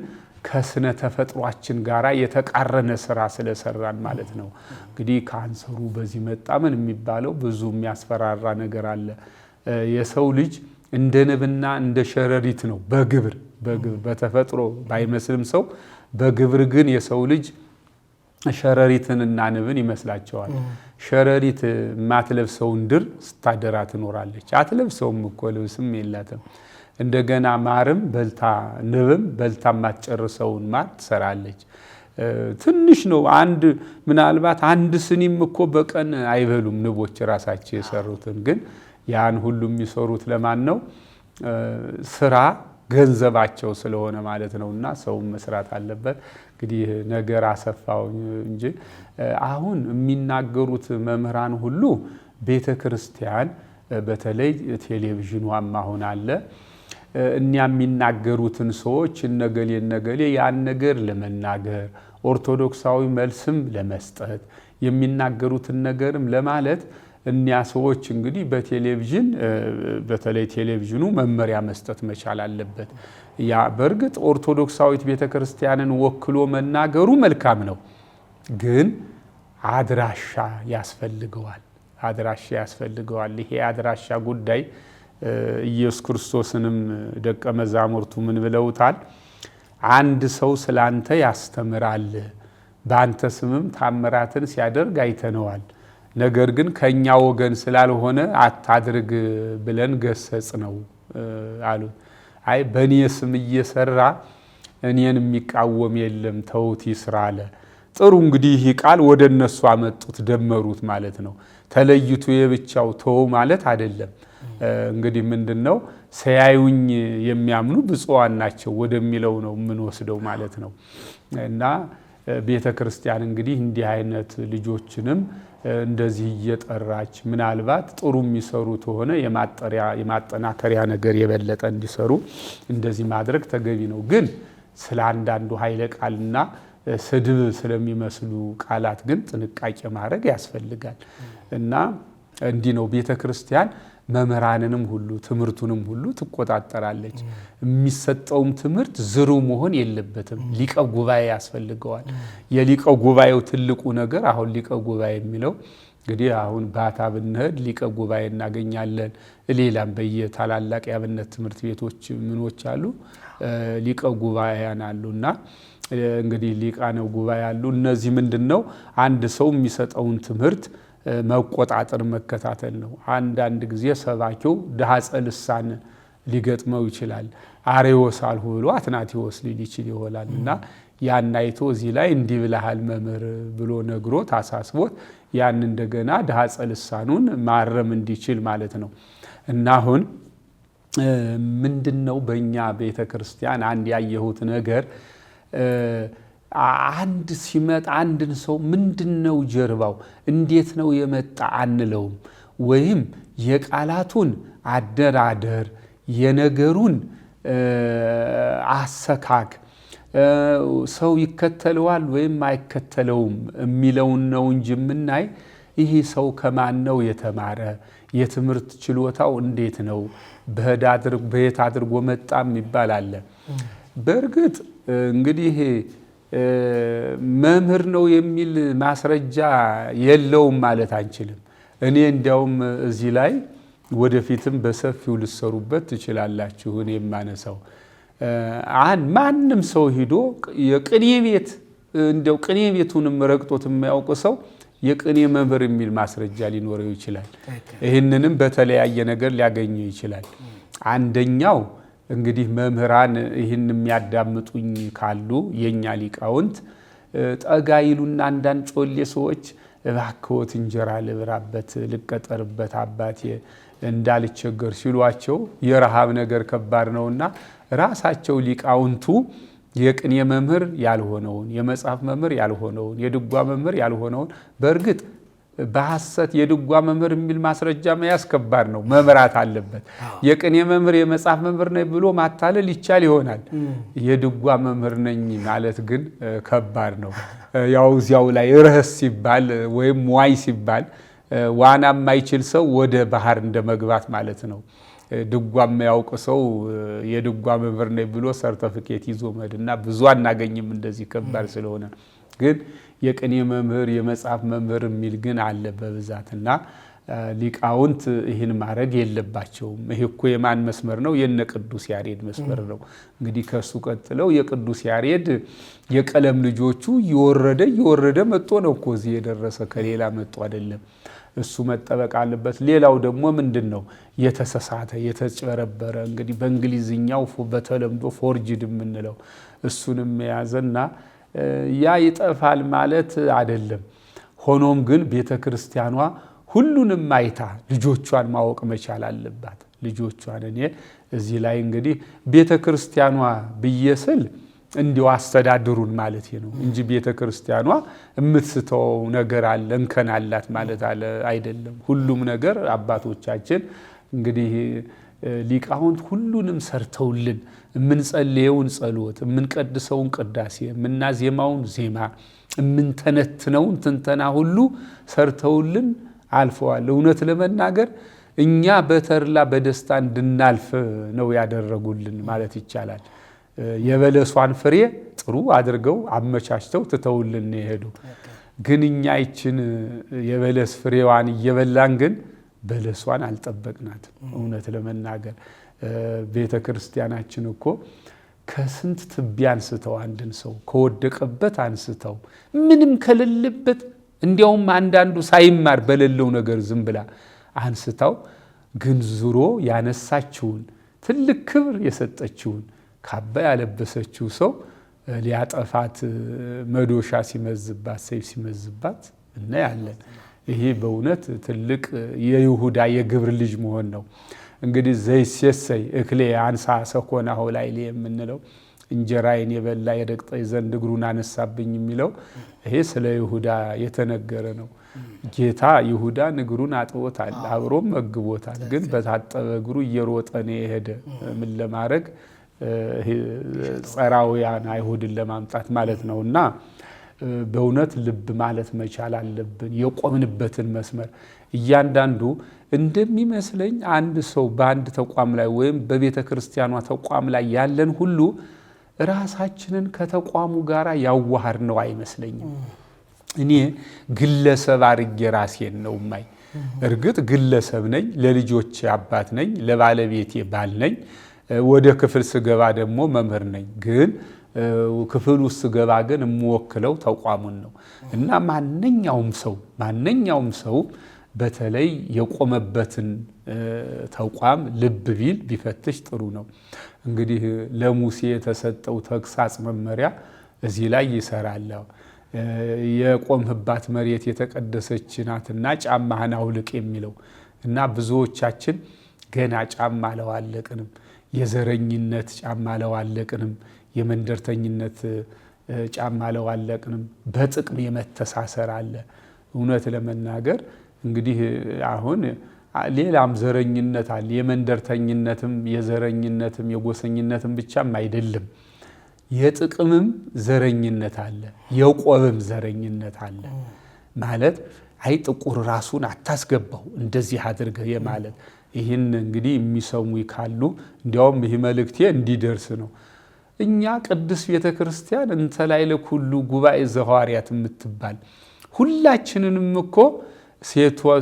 ከስነ ተፈጥሯችን ጋራ የተቃረነ ስራ ስለሰራን ማለት ነው። እንግዲህ ካንሰሩ በዚህ መጣ ምን የሚባለው ብዙ የሚያስፈራራ ነገር አለ። የሰው ልጅ እንደ ንብና እንደ ሸረሪት ነው በግብር በተፈጥሮ ባይመስልም ሰው በግብር ግን የሰው ልጅ ሸረሪትንና ንብን ይመስላቸዋል። ሸረሪት ማትለብሰውን ድር ስታደራ ትኖራለች። አትለብሰውም እኮ ልብስም የላትም። እንደገና ማርም በልታ ንብም በልታ ማትጨርሰውን ማር ትሰራለች። ትንሽ ነው። ምናልባት አንድ ስኒም እኮ በቀን አይበሉም ንቦች ራሳቸው የሰሩትን። ግን ያን ሁሉ የሚሰሩት ለማን ነው? ስራ ገንዘባቸው ስለሆነ ማለት ነውና ሰው መስራት አለበት። እንግዲህ ነገር አሰፋው እንጂ አሁን የሚናገሩት መምህራን ሁሉ ቤተክርስቲያን በተለይ ቴሌቪዥኗም አሁን አለ እኛ የሚናገሩትን ሰዎች እነገሌ ያን ነገር ለመናገር ኦርቶዶክሳዊ መልስም ለመስጠት የሚናገሩትን ነገርም ለማለት እኛ ሰዎች እንግዲህ በቴሌቪዥን በተለይ ቴሌቪዥኑ መመሪያ መስጠት መቻል አለበት። ያ በእርግጥ ኦርቶዶክሳዊት ቤተክርስቲያንን ወክሎ መናገሩ መልካም ነው፣ ግን አድራሻ ያስፈልገዋል። ይሄ አድራሻ ጉዳይ ኢየሱስ ክርስቶስንም ደቀ መዛሙርቱ ምን ብለውታል? አንድ ሰው ስላንተ ያስተምራል፣ በአንተ ስምም ታምራትን ሲያደርግ አይተነዋል። ነገር ግን ከኛ ወገን ስላልሆነ አታድርግ ብለን ገሰጽ ነው አሉት። አይ በእኔ ስም እየሰራ እኔን የሚቃወም የለም ተውት ይስራ አለ። ጥሩ እንግዲህ ይህ ቃል ወደ እነሱ አመጡት፣ ደመሩት ማለት ነው። ተለይቶ የብቻው ተው ማለት አይደለም። እንግዲህ ምንድነው ሲያዩኝ የሚያምኑ ብፁዓን ናቸው ወደሚለው ነው የምንወስደው ማለት ነው። እና ቤተ ክርስቲያን እንግዲህ እንዲህ አይነት ልጆችንም እንደዚህ እየጠራች ምናልባት ጥሩ የሚሰሩት ሆነ የማጠናከሪያ ነገር የበለጠ እንዲሰሩ እንደዚህ ማድረግ ተገቢ ነው። ግን ስለ አንዳንዱ ኃይለ ቃልና ስድብ ስለሚመስሉ ቃላት ግን ጥንቃቄ ማድረግ ያስፈልጋል እና እንዲህ ነው ቤተክርስቲያን መምህራንንም ሁሉ ትምህርቱንም ሁሉ ትቆጣጠራለች። የሚሰጠውም ትምህርት ዝሩ መሆን የለበትም። ሊቀ ጉባኤ ያስፈልገዋል። የሊቀ ጉባኤው ትልቁ ነገር አሁን ሊቀ ጉባኤ የሚለው እንግዲህ አሁን ባታ ብንሄድ ሊቀ ጉባኤ እናገኛለን። ሌላም በየታላላቅ የአብነት ትምህርት ቤቶች ምኖች አሉ ሊቀ ጉባኤያን አሉና እንግዲህ ሊቃነ ጉባኤ አሉ። እነዚህ ምንድነው አንድ ሰው የሚሰጠውን ትምህርት መቆጣጠር መከታተል ነው። አንዳንድ ጊዜ ሰባኪው ዳጸ ልሳን ሊገጥመው ይችላል። አሬዎስ አልሁ ብሎ አትናቴዎስ ሊል ይችል ይሆናልና ያን አይቶ እዚህ ላይ እንዲህ ብለሃል መምህር ብሎ ነግሮት አሳስቦት ያን እንደገና ዳጸ ልሳኑን ማረም እንዲችል ማለት ነው። እና አሁን ምንድነው በእኛ ቤተክርስቲያን አንድ ያየሁት ነገር አንድ ሲመጣ አንድን ሰው ምንድነው ጀርባው እንዴት ነው የመጣ አንለውም። ወይም የቃላቱን አደራደር የነገሩን አሰካክ ሰው ይከተለዋል ወይም አይከተለውም የሚለውን ነው እንጂ የምናይ ይሄ ሰው ከማን ነው የተማረ የትምህርት ችሎታው እንዴት ነው በየት አድርጎ መጣም ይባላል። በእርግጥ እንግዲህ መምህር ነው የሚል ማስረጃ የለውም ማለት አንችልም። እኔ እንዲያውም እዚህ ላይ ወደፊትም በሰፊው ልሰሩበት ትችላላችሁ። እኔ የማነሳው ማንም ሰው ሂዶ የቅኔ ቤት እንደው ቅኔ ቤቱንም ረግጦት የማያውቅ ሰው የቅኔ መምህር የሚል ማስረጃ ሊኖረው ይችላል። ይህንንም በተለያየ ነገር ሊያገኘው ይችላል። አንደኛው እንግዲህ መምህራን ይህን የሚያዳምጡኝ ካሉ የኛ ሊቃውንት ጠጋ ይሉና አንዳንድ ጮሌ ሰዎች እባክዎት እንጀራ ልብራበት ልቀጠርበት አባቴ እንዳልቸገር ሲሏቸው የረሃብ ነገር ከባድ ነውና ራሳቸው ሊቃውንቱ የቅኔ መምህር ያልሆነውን የመጽሐፍ መምህር ያልሆነውን የድጓ መምህር ያልሆነውን በእርግጥ በሐሰት የድጓ መምህር የሚል ማስረጃ መያዝ ከባድ ነው፣ መምራት አለበት። የቅኔ መምህር የመጽሐፍ መምህር ነኝ ብሎ ማታለል ይቻል ይሆናል። የድጓ መምህር ነኝ ማለት ግን ከባድ ነው። ያው እዚያው ላይ ርህስ ሲባል ወይም ዋይ ሲባል ዋና የማይችል ሰው ወደ ባህር እንደመግባት ማለት ነው። ድጓ የማያውቅ ሰው የድጓ መምህር ነኝ ብሎ ሰርተፊኬት ይዞ መድና ብዙ አናገኝም እንደዚህ ከባድ ስለሆነ። ግን የቅኔ መምህር የመጽሐፍ መምህር የሚል ግን አለ በብዛትና ሊቃውንት ይህን ማድረግ የለባቸውም። ይሄ እኮ የማን መስመር ነው? የነ ቅዱስ ያሬድ መስመር ነው። እንግዲህ ከሱ ቀጥለው የቅዱስ ያሬድ የቀለም ልጆቹ እየወረደ መጥቶ ነው እኮ እዚህ የደረሰ ከሌላ መጥቶ አይደለም። እሱ መጠበቅ አለበት። ሌላው ደግሞ ምንድነው የተሰሳተ የተጨበረበረ እንግዲህ በእንግሊዝኛው በተለምዶ ፎርጅድ የምንለው እሱንም የያዘና ያ ይጠፋል ማለት አይደለም። ሆኖም ግን ቤተክርስቲያኗ ሁሉንም አይታ ልጆቿን ማወቅ መቻል አለባት። ልጆቿን እኔ እዚህ ላይ እንግዲህ ቤተክርስቲያኗ ብየስል እንዲው አስተዳድሩን ማለት ነው እንጂ ቤተክርስቲያኗ የምትስተው ነገር አለ እንከን አላት ማለት አይደለም። ሁሉም ነገር አባቶቻችን እንግዲህ ሊቃውንት ሁሉንም ሰርተውልን የምንጸልየውን ጸሎት የምንቀድሰውን ቅዳሴ የምናዜማውን ዜማ የምንተነትነውን ትንተና ሁሉ ሰርተውልን አልፈዋል። እውነት ለመናገር እኛ በተርላ በደስታ እንድናልፍ ነው ያደረጉልን ማለት ይቻላል። የበለሷን ፍሬ ጥሩ አድርገው አመቻችተው ትተውልን የሄዱ ግን እኛ ይችን የበለስ ፍሬዋን እየበላን ግን በለሷን አልጠበቅናት። እውነት ለመናገር ቤተክርስቲያናችን እኮ ከስንት ትቢያ አንስተው አንድን ሰው ከወደቀበት አንስተው ምንም ከሌለበት እንዲያውም አንዳንዱ ሳይማር በሌለው ነገር ዝም ብላ አንስተው ግን ዙሮ ያነሳችውን ትልቅ ክብር የሰጠችውን ካባ ያለበሰችው ሰው ሊያጠፋት መዶሻ ሲመዝባት ሰይፍ ሲመዝባት እናያለን። ይሄ በእውነት ትልቅ የይሁዳ የግብር ልጅ መሆን ነው። እንግዲህ ዘይሴሰይ እክሌ አንሳ ሰኮናሁ ላይ የምንለው እንጀራዬን የበላ የረግጠኝ ዘንድ እግሩን አነሳብኝ የሚለው ይሄ ስለ ይሁዳ የተነገረ ነው። ጌታ ይሁዳን እግሩን አጥቦታል፣ አብሮም መግቦታል። ግን በታጠበ እግሩ እየሮጠ ነው የሄደ ምን ለማድረግ ጸራውያን አይሁድን ለማምጣት ማለት ነውና በእውነት ልብ ማለት መቻል አለብን። የቆምንበትን መስመር እያንዳንዱ እንደሚመስለኝ አንድ ሰው በአንድ ተቋም ላይ ወይም በቤተ ክርስቲያኗ ተቋም ላይ ያለን ሁሉ ራሳችንን ከተቋሙ ጋር ያዋሃር ነው አይመስለኝም። እኔ ግለሰብ አድርጌ ራሴን ነው ማይ። እርግጥ ግለሰብ ነኝ፣ ለልጆቼ አባት ነኝ፣ ለባለቤቴ ባል ነኝ። ወደ ክፍል ስገባ ደግሞ መምህር ነኝ። ግን ክፍል ውስጥ ስገባ ግን የምወክለው ተቋሙን ነው እና ማንኛውም ሰው በተለይ የቆመበትን ተቋም ልብ ቢል ቢፈትሽ ጥሩ ነው። እንግዲህ ለሙሴ የተሰጠው ተግሳጽ መመሪያ እዚህ ላይ ይሰራል። የቆምህባት መሬት የተቀደሰች ናትና ጫማህን አውልቅ የሚለው እና ብዙዎቻችን ገና ጫማ አለዋለቅንም። የዘረኝነት ጫማ አለዋለቅንም። የመንደርተኝነት ጫማ አለዋለቅንም። በጥቅም የመተሳሰር አለ። እውነት ለመናገር እንግዲህ አሁን ሌላም ዘረኝነት አለ። የመንደርተኝነትም የዘረኝነትም የጎሰኝነትም ብቻም አይደለም። የጥቅምም ዘረኝነት አለ፣ የቆብም ዘረኝነት አለ። ማለት አይ ጥቁር ራሱን አታስገባው እንደዚህ አድርገህ የማለት ይህን እንግዲህ የሚሰሙ ካሉ እንዲያውም ይህ መልእክቴ እንዲደርስ ነው። እኛ ቅዱስ ቤተ ክርስቲያን እንተ ላዕለ ኩሉ ጉባኤ ዘሐዋርያት የምትባል ሁላችንንም እኮ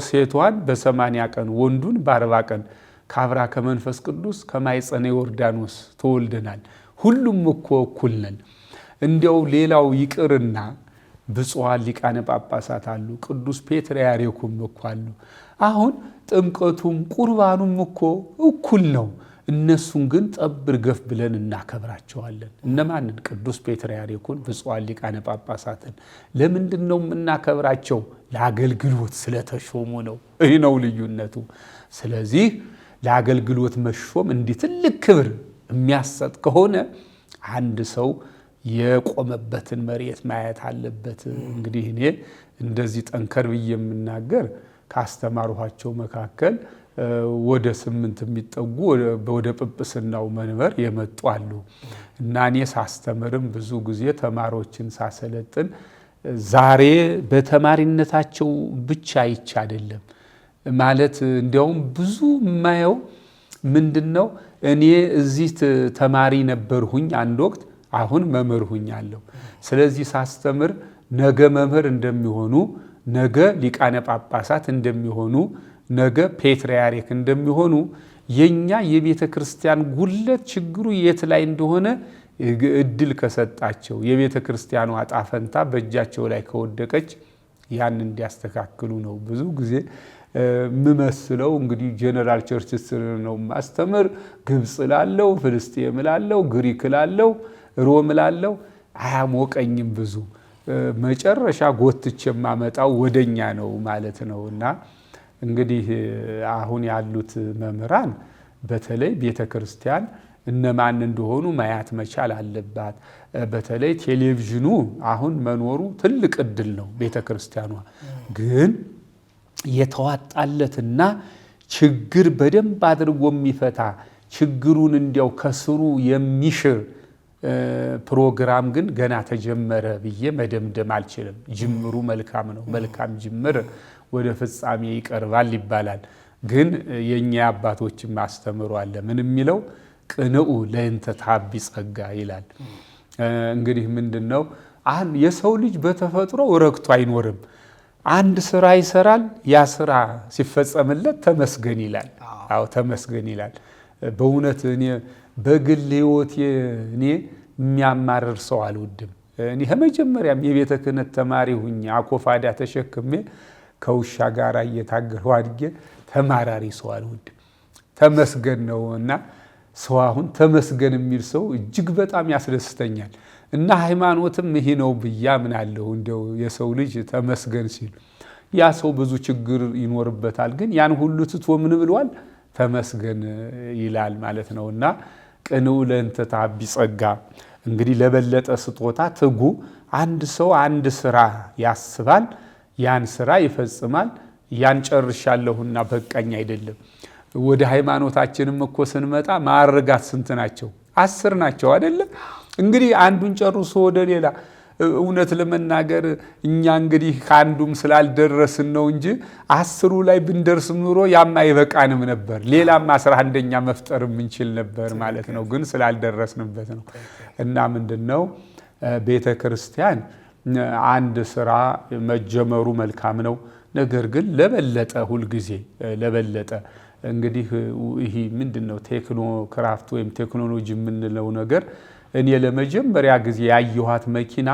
ሴቷን በ80 ቀን ወንዱን በ40 ቀን ከአብራ ከመንፈስ ቅዱስ ከማይጸነ ዮርዳኖስ ተወልደናል። ሁሉም እኮ እኩል ነን። እንዲያው ሌላው ይቅርና ብፁዓን ሊቃነ ጳጳሳት አሉ፣ ቅዱስ ፔትርያርኩም እኮ አሉ። አሁን ጥምቀቱም ቁርባኑም እኮ እኩል ነው። እነሱን ግን ጠብር ገፍ ብለን እናከብራቸዋለን። እነማንን? ቅዱስ ፔትርያርኩን ብፁዓን ሊቃነ ጳጳሳትን። ለምንድን ነው የምናከብራቸው? ለአገልግሎት ስለተሾሙ ነው። ይህ ነው ልዩነቱ። ስለዚህ ለአገልግሎት መሾም እንዲህ ትልቅ ክብር የሚያሰጥ ከሆነ አንድ ሰው የቆመበትን መሬት ማየት አለበት። እንግዲህ እኔ እንደዚህ ጠንከር ብዬ የምናገር ካስተማርኋቸው መካከል ወደ 8 የሚጠጉ ወደ ጵጵስናው መንበር የመጡ አሉ እና እኔ ሳስተምርም ብዙ ጊዜ ተማሪዎችን ሳሰለጥን ዛሬ በተማሪነታቸው ብቻ አይቻ አይደለም ማለት እንዲያውም ብዙ የማየው ምንድነው እኔ እዚህ ተማሪ ነበርሁኝ አንድ ወቅት፣ አሁን መምህር ሁኛለሁ። ስለዚህ ሳስተምር ነገ መምህር እንደሚሆኑ፣ ነገ ሊቃነ ጳጳሳት እንደሚሆኑ፣ ነገ ፔትርያርክ እንደሚሆኑ የኛ የቤተ ክርስቲያን ጉለት ችግሩ የት ላይ እንደሆነ እድል ከሰጣቸው የቤተ ክርስቲያኗ ዕጣ ፈንታ በእጃቸው ላይ ከወደቀች ያን እንዲያስተካክሉ ነው ብዙ ጊዜ ምመስለው። እንግዲህ ጀነራል ቸርችስ ነው ማስተምር። ግብጽ ላለው፣ ፍልስጤም ላለው፣ ግሪክ ላለው፣ ሮም ላለው አያሞቀኝም ብዙ መጨረሻ ጎትቼ የማመጣው ወደኛ ነው ማለት ነውና እንግዲህ አሁን ያሉት መምህራን በተለይ ቤተ ክርስቲያን እነማን እንደሆኑ ማየት መቻል አለባት። በተለይ ቴሌቪዥኑ አሁን መኖሩ ትልቅ እድል ነው። ቤተ ክርስቲያኗ ግን የተዋጣለትና ችግር በደንብ አድርጎ የሚፈታ ችግሩን እንዲያው ከስሩ የሚሽር ፕሮግራም ግን ገና ተጀመረ ብዬ መደምደም አልችልም። ጅምሩ መልካም ነው። መልካም ጅምር ወደ ፍጻሜ ይቀርባል ይባላል። ግን የኛ አባቶችም አስተምሮ አለ። ምን የሚለው ቅንኡ ለእንተ ታቢ ጸጋ ይላል። እንግዲህ ምንድነው የሰው ልጅ በተፈጥሮ ረክቶ አይኖርም። አንድ ስራ ይሰራል። ያ ስራ ሲፈጸምለት ተመስገን ይላል። አዎ ተመስገን ይላል። በእውነት እኔ በግል ህይወቴ እኔ የሚያማርር ሰው አልወድም። እኔ ከመጀመሪያም የቤተ ክህነት ተማሪ ሁኜ አኮፋዳ ተሸክሜ ከውሻ ጋር እየታገሉ አድጌ ተማራሪ ሰው አልወድም። ተመስገን ነውና ሰው አሁን ተመስገን የሚል ሰው እጅግ በጣም ያስደስተኛል። እና ሃይማኖትም ይሄ ነው ብዬ አምናለሁ። እንደው የሰው ልጅ ተመስገን ሲል ያ ሰው ብዙ ችግር ይኖርበታል፣ ግን ያን ሁሉ ትቶ ምን ብሏል? ተመስገን ይላል ማለት ነውና ቅንኡ ለእንተ ታቢ ጸጋ። እንግዲህ ለበለጠ ስጦታ ትጉ። አንድ ሰው አንድ ስራ ያስባል፣ ያን ስራ ይፈጽማል። ያን ጨርሻለሁና በቃኝ አይደለም። ወደ ሃይማኖታችንም እኮ ስንመጣ ማዕረጋት ስንት ናቸው? 10 ናቸው አይደለ? እንግዲህ አንዱን ጨርሶ ወደ ሌላ እውነት ለመናገር እኛ እንግዲህ ከአንዱም ስላልደረስን ነው እንጂ 10ሩ ላይ ብንደርስም ኑሮ ያም አይበቃንም ነበር። ሌላም 11ኛ መፍጠር የምንችል ነበር ማለት ነው። ግን ስላልደረስንበት ነው። እና ምንድነው ቤተ ክርስቲያን አንድ ስራ መጀመሩ መልካም ነው። ነገር ግን ለበለጠ ሁልጊዜ ለበለጠ እንግዲህ ይሄ ምንድነው ቴክኖክራፍት ወይም ቴክኖሎጂ የምንለው ነገር እኔ ለመጀመሪያ ጊዜ ያየኋት መኪና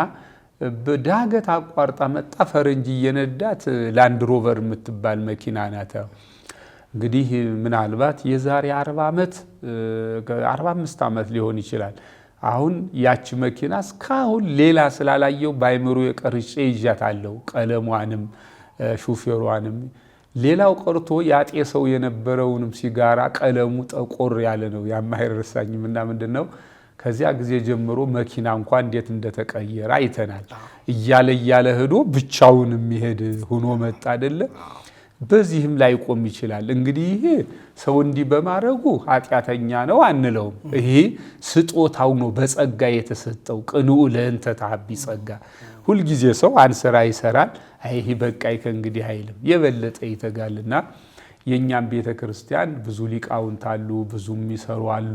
በዳገት አቋርጣ መጣ ፈረንጅ እየነዳት ላንድ ሮቨር የምትባል መኪና ናት። እንግዲህ ምናልባት የዛሬ 40 ዓመት 45 ዓመት ሊሆን ይችላል። አሁን ያቺ መኪና እስካሁን ሌላ ስላላየው ባይምሮ የቀርጬ ይዣታለሁ። ቀለሟንም ሹፌሯንም ሌላው ቀርቶ ያጤ ሰው የነበረውንም ሲጋራ ቀለሙ ጠቆር ያለ ነው። ያማይረሳኝም እና ምንድነው ከዚያ ጊዜ ጀምሮ መኪና እንኳን እንዴት እንደተቀየረ አይተናል። እያለ ሄዶ ብቻውን የሚሄድ ሆኖ መጣ አይደለ? በዚህም ላይ ቆም ይችላል። እንግዲህ ይሄ ሰው እንዲህ በማድረጉ ኃጢአተኛ ነው አንለውም። ይሄ ስጦታው ነው በጸጋ የተሰጠው። ቅንኡ ለእንተ ተሐቢ ጸጋ። ሁልጊዜ ሰው አንስራ ይሰራል። ይሄ በቃይ ከእንግዲህ አይልም፣ የበለጠ ይተጋልና የኛም ቤተ ክርስቲያን ብዙ ሊቃውንት አሉ፣ ብዙ የሚሰሩ አሉ።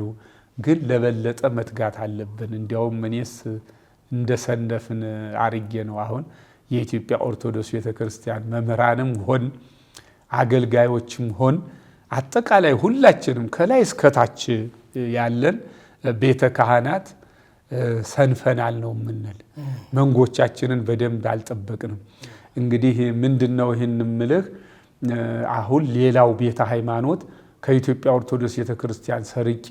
ግን ለበለጠ መትጋት አለብን። እንዲያውም እኔስ እንደሰነፍን አርጌ ነው አሁን የኢትዮጵያ ኦርቶዶክስ ቤተክርስቲያን መምህራንም ሆን አገልጋዮችም ሆን አጠቃላይ ሁላችንም ከላይ እስከታች ያለን ቤተ ካህናት ሰንፈናል ነው የምንል። መንጎቻችንን በደንብ አልጠበቅንም። እንግዲህ ምንድነው ይህን ምልህ አሁን ሌላው ቤተ ሃይማኖት ከኢትዮጵያ ኦርቶዶክስ ቤተክርስቲያን ሰርቄ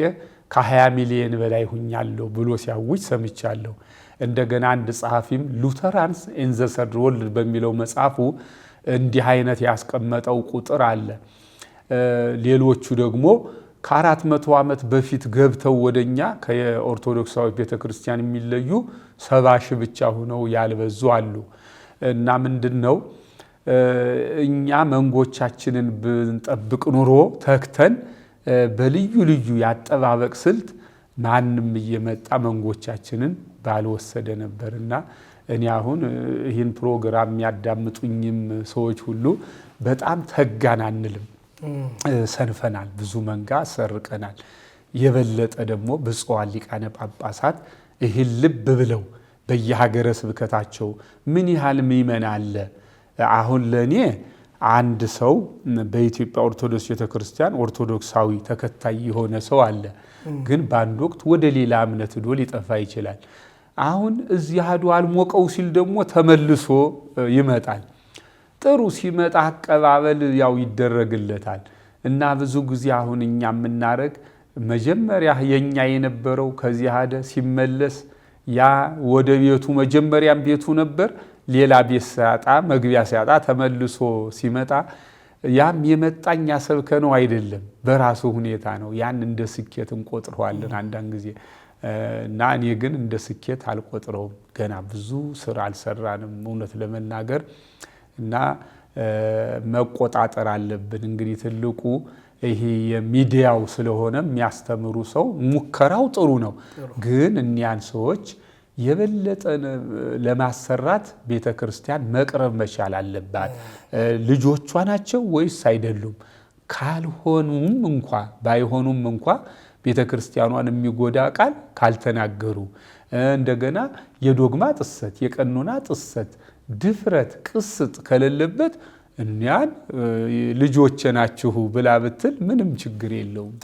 ከ20 ሚሊዮን በላይ ሁኛለሁ ብሎ ሲያውጅ ሰምቻለሁ። እንደገና አንድ ጸሐፊም ሉተራንስ ኢን ዘ ሰርድ ወርልድ በሚለው መጽሐፉ እንዲህ አይነት ያስቀመጠው ቁጥር አለ። ሌሎቹ ደግሞ ከ400 ዓመት በፊት ገብተው ወደኛ ከኦርቶዶክሳዊ ቤተክርስቲያን የሚለዩ 70 ሺህ ብቻ ሆነው ያልበዙ አሉ። እና ምንድነው እኛ መንጎቻችንን ብንጠብቅ ኑሮ ተክተን በልዩ ልዩ ያጠባበቅ ስልት ማንም እየመጣ መንጎቻችንን ባልወሰደ ነበርና እኔ አሁን ይህን ፕሮግራም የሚያዳምጡኝም ሰዎች ሁሉ በጣም ተጋን አንልም፣ ሰንፈናል፣ ብዙ መንጋ ሰርቀናል። የበለጠ ደግሞ ብፁዓን ሊቃነ ጳጳሳት ይህን ልብ ብለው በየሀገረ ስብከታቸው ምን ያህል ምእመን አለ። አሁን ለእኔ አንድ ሰው በኢትዮጵያ ኦርቶዶክስ ቤተክርስቲያን ኦርቶዶክሳዊ ተከታይ የሆነ ሰው አለ። ግን በአንድ ወቅት ወደ ሌላ እምነት ሄዶ ሊጠፋ ይችላል። አሁን እዚህ ሄዶ አልሞቀው ሲል ደግሞ ተመልሶ ይመጣል። ጥሩ ሲመጣ አቀባበል ያው ይደረግለታል። እና ብዙ ጊዜ አሁን እኛ የምናረግ መጀመሪያ የኛ የነበረው ከዚህ ሄደ ሲመለስ ያ ወደ ቤቱ መጀመሪያም ቤቱ ነበር፣ ሌላ ቤት ሲያጣ መግቢያ ሲያጣ ተመልሶ ሲመጣ ያም የመጣኛ ሰብከ ነው አይደለም፣ በራሱ ሁኔታ ነው። ያን እንደ ስኬት እንቆጥረዋለን አንዳንድ ጊዜ እና እኔ ግን እንደ ስኬት አልቆጥረውም። ገና ብዙ ስራ አልሰራንም እውነት ለመናገር እና መቆጣጠር አለብን። እንግዲህ ትልቁ ይሄ የሚዲያው ስለሆነ የሚያስተምሩ ሰው ሙከራው ጥሩ ነው፣ ግን እኒያን ሰዎች የበለጠ ለማሰራት ቤተክርስቲያን መቅረብ መቻል አለባት። ልጆቿ ናቸው ወይስ አይደሉም? ካልሆኑም እንኳ ባይሆኑም እንኳ ቤተክርስቲያኗን የሚጎዳ ቃል ካልተናገሩ፣ እንደገና የዶግማ ጥሰት፣ የቀኖና ጥሰት፣ ድፍረት፣ ቅስጥ ከሌለበት እኒያን ልጆቼ ናችሁ ብላ ብትል ምንም ችግር የለውም።